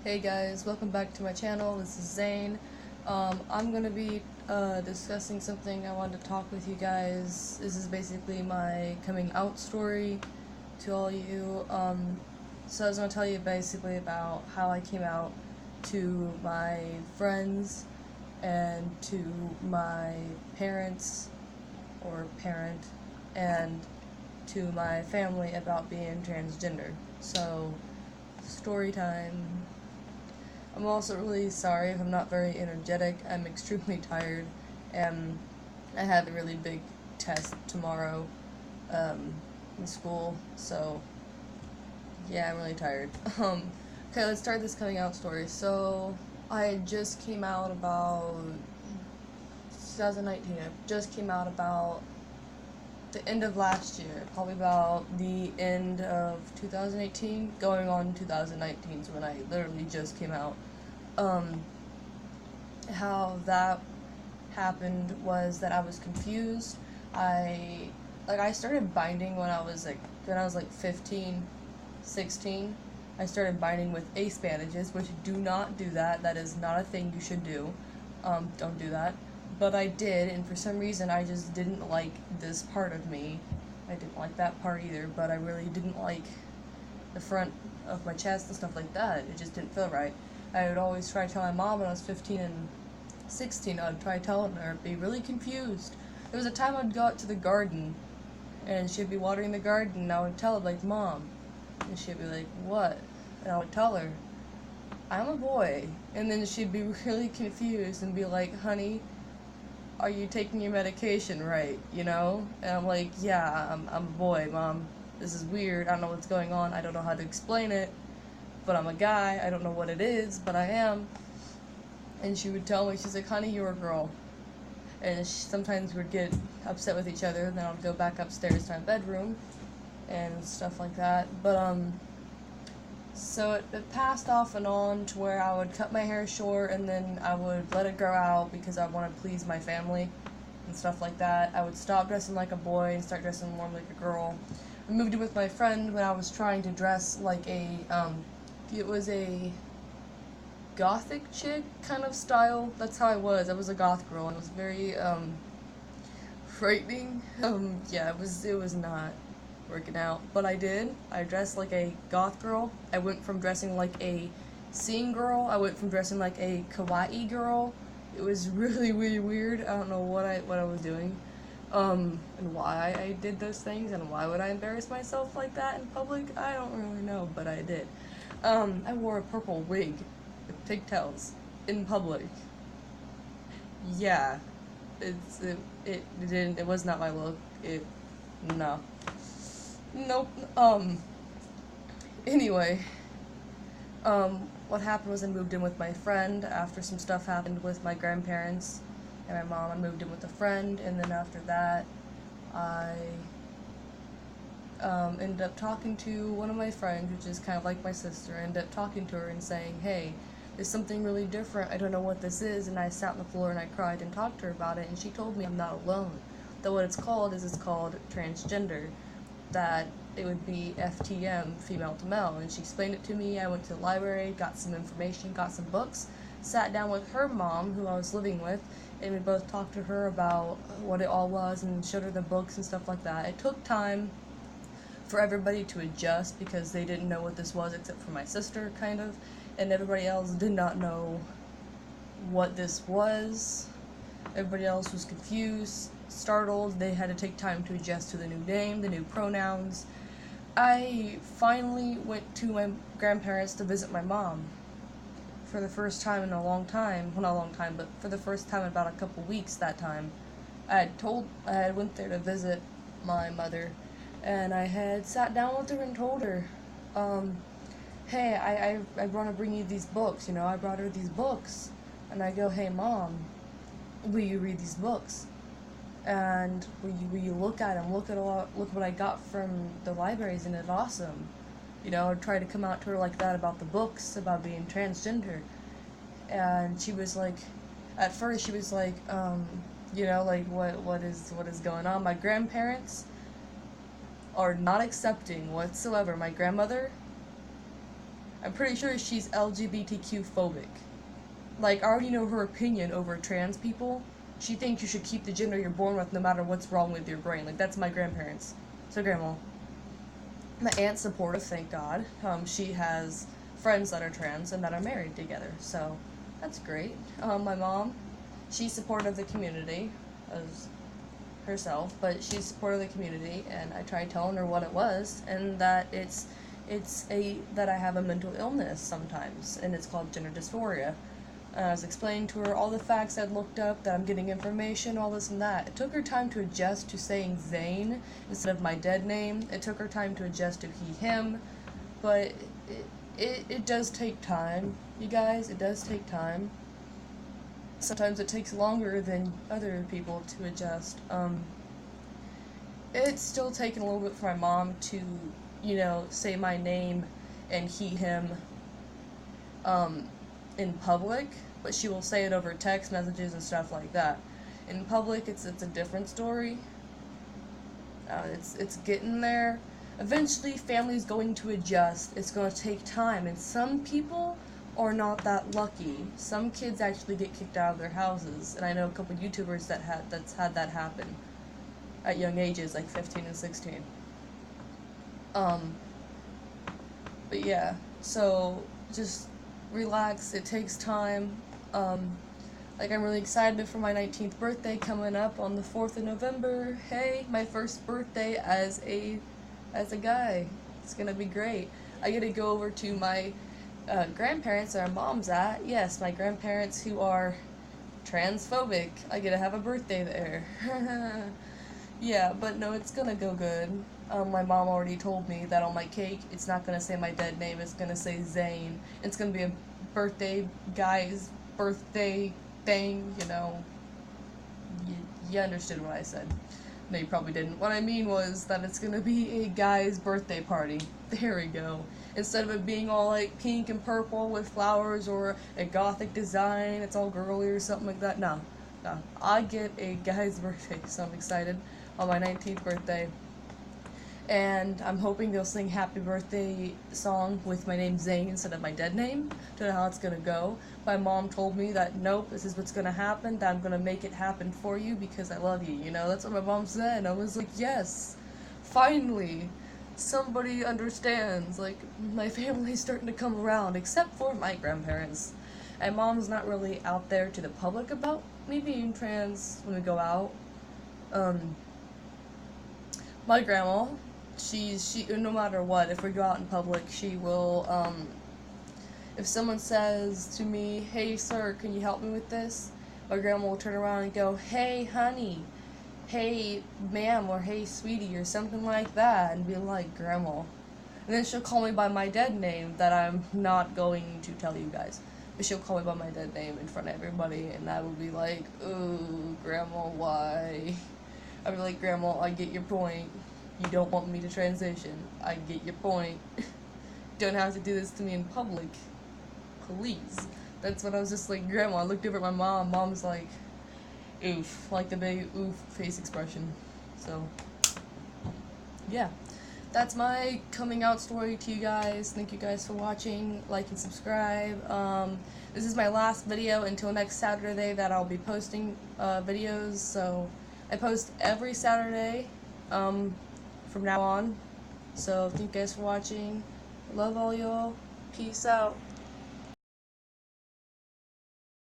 Hey guys, welcome back to my channel. This is Zane. I'm gonna be discussing something I wanted to talk with you guys. This is basically my coming out story to all you. So I was gonna tell you basically about how I came out to my friends and to my parents or parent and to my family about being transgender. So, story time. I'm also really sorry if I'm not very energetic. I'm extremely tired, and I have a really big test tomorrow in school, so yeah, I'm really tired. Okay, let's start this coming out story. So, I just came out about 2019. I just came out about the end of last year, probably about the end of 2018, going on 2019 is when I literally just came out. Um, how that happened was that I was confused. I started binding when I was like 15, 16. I started binding with ace bandages, which do not do that. That is not a thing you should do. Don't do that. But I did, and for some reason I just didn't like this part of me. I didn't like that part either, but I really didn't like the front of my chest and stuff like that. It just didn't feel right. I would always try to tell my mom when I was 15 and 16, I'd try telling her, I'd be really confused. There was a time I'd go out to the garden, and she'd be watering the garden, and I would tell her, like, Mom. And she'd be like, what? And I would tell her, I'm a boy. And then she'd be really confused and be like, honey, are you taking your medication right, you know? And I'm like, yeah, I'm a boy, Mom. This is weird. I don't know what's going on. I don't know how to explain it. But I'm a guy. I don't know what it is, but I am. And she would tell me, she's like, honey, you're a girl. And sometimes we'd get upset with each other, and then I'd go back upstairs to my bedroom and stuff like that. But so it passed off and on to where I would cut my hair short, and then I would let it grow out because I want to please my family and stuff like that. I would stop dressing like a boy and start dressing more like a girl. I moved in with my friend when I was trying to dress like it was a gothic chick kind of style. That's how I was. I was a goth girl, and it was very frightening. Yeah, it was not working out, but I did. I dressed like a goth girl. I went from dressing like a scene girl. I went from dressing like a kawaii girl. It was really, really weird. I don't know what I was doing, and why I did those things, and why would I embarrass myself like that in public? I don't really know, but I did. I wore a purple wig with pigtails in public. Yeah, it was not my look. No. Nope. Anyway, what happened was I moved in with my friend after some stuff happened with my grandparents and my mom. I moved in with a friend, and then after that, I ended up talking to one of my friends, which is kind of like my sister. I ended up talking to her and saying, hey, there's something really different. I don't know what this is. And I sat on the floor and I cried and talked to her about it, and she told me I'm not alone. That what it's called is it's called transgender. That it would be FTM, female to male. And she explained it to me. I went to the library, got some information, got some books, sat down with her mom, who I was living with, and we both talked to her about what it all was and showed her the books and stuff like that. It took time for everybody to adjust because they didn't know what this was except for my sister, kind of, and everybody else did not know what this was. Everybody else was confused, startled. They had to take time to adjust to the new name, the new pronouns. I finally went to my grandparents to visit my mom for the first time in a long time. Well, not a long time, but for the first time in about a couple weeks that time. I had went there to visit my mother, and I had sat down with her and told her, hey, I want to bring you these books, you know, I brought her these books. And I go, hey, Mom, will you read these books? And will you look at them? Look what I got from the library. Isn't it awesome? You know, I tried to come out to her like that about the books, about being transgender. And she was like, at first she was like, you know, like what is going on? My grandparents are not accepting whatsoever. My grandmother, I'm pretty sure she's LGBTQ phobic. Like, I already know her opinion over trans people. She thinks you should keep the gender you're born with no matter what's wrong with your brain. Like, that's my grandparents. So, grandma. My aunt's supportive, thank God. She has friends that are trans and that are married together, so that's great. My mom, she's supportive of the community as herself, but she's supportive of the community, and I tried telling her what it was, and that that I have a mental illness sometimes, and it's called gender dysphoria. I was explaining to her all the facts I'd looked up, that I'm getting information, all this and that. It took her time to adjust to saying Zane instead of my dead name. It took her time to adjust to he, him. But it does take time, you guys. It does take time. Sometimes it takes longer than other people to adjust. It's still taken a little bit for my mom to, say my name and he, him, in public, but she will say it over text messages and stuff like that. In public, it's a different story. It's getting there. Eventually, family's going to adjust. It's going to take time, and some people are not that lucky. Some kids actually get kicked out of their houses, and I know a couple YouTubers that's had that happen at young ages, like 15 and 16. But yeah, so just relax, it takes time. Like, I'm really excited for my 19th birthday coming up on the 4th of November. Hey, my first birthday as a guy. It's gonna be great. I get to go over to my grandparents where our mom's at. Yes, my grandparents who are transphobic. I get to have a birthday there. Yeah, but no, it's gonna go good. My mom already told me that on my cake, it's not gonna say my dead name, it's gonna say Zane. It's gonna be a guy's birthday thing, You understood what I said. No, you probably didn't. What I mean was that it's gonna be a guy's birthday party. There we go. Instead of it being all like pink and purple with flowers or a gothic design, it's all girly or something like that. No. I get a guy's birthday, so I'm excited on my 19th birthday. And I'm hoping they'll sing happy birthday song with my name Zane instead of my dead name. Don't know how it's gonna go. My mom told me that nope, this is what's gonna happen, that I'm gonna make it happen for you because I love you, that's what my mom said. I was like, yes, finally, somebody understands. Like, my family's starting to come around, except for my grandparents. And mom's not really out there to the public about me being trans when we go out. My grandma, she no matter what, if we go out in public, she will, if someone says to me, hey sir, can you help me with this? My grandma will turn around and go, hey honey, hey ma'am, or hey sweetie, or something like that, and be like, grandma. And then she'll call me by my dead name that I'm not going to tell you guys. But she'll call me by my dead name in front of everybody, and I will be like, ooh, grandma, why? I'll be like, grandma, I get your point. You don't want me to transition. I get your point. Don't have to do this to me in public. Please. That's when I was just like, grandma. I looked over at my mom. Mom's like, oof. Like the big oof face expression. So, yeah. That's my coming out story to you guys. Thank you guys for watching. Like and subscribe. This is my last video until next Saturday that I'll be posting videos. So, I post every Saturday. From now on. So thank you guys for watching. Love all y'all. Peace out.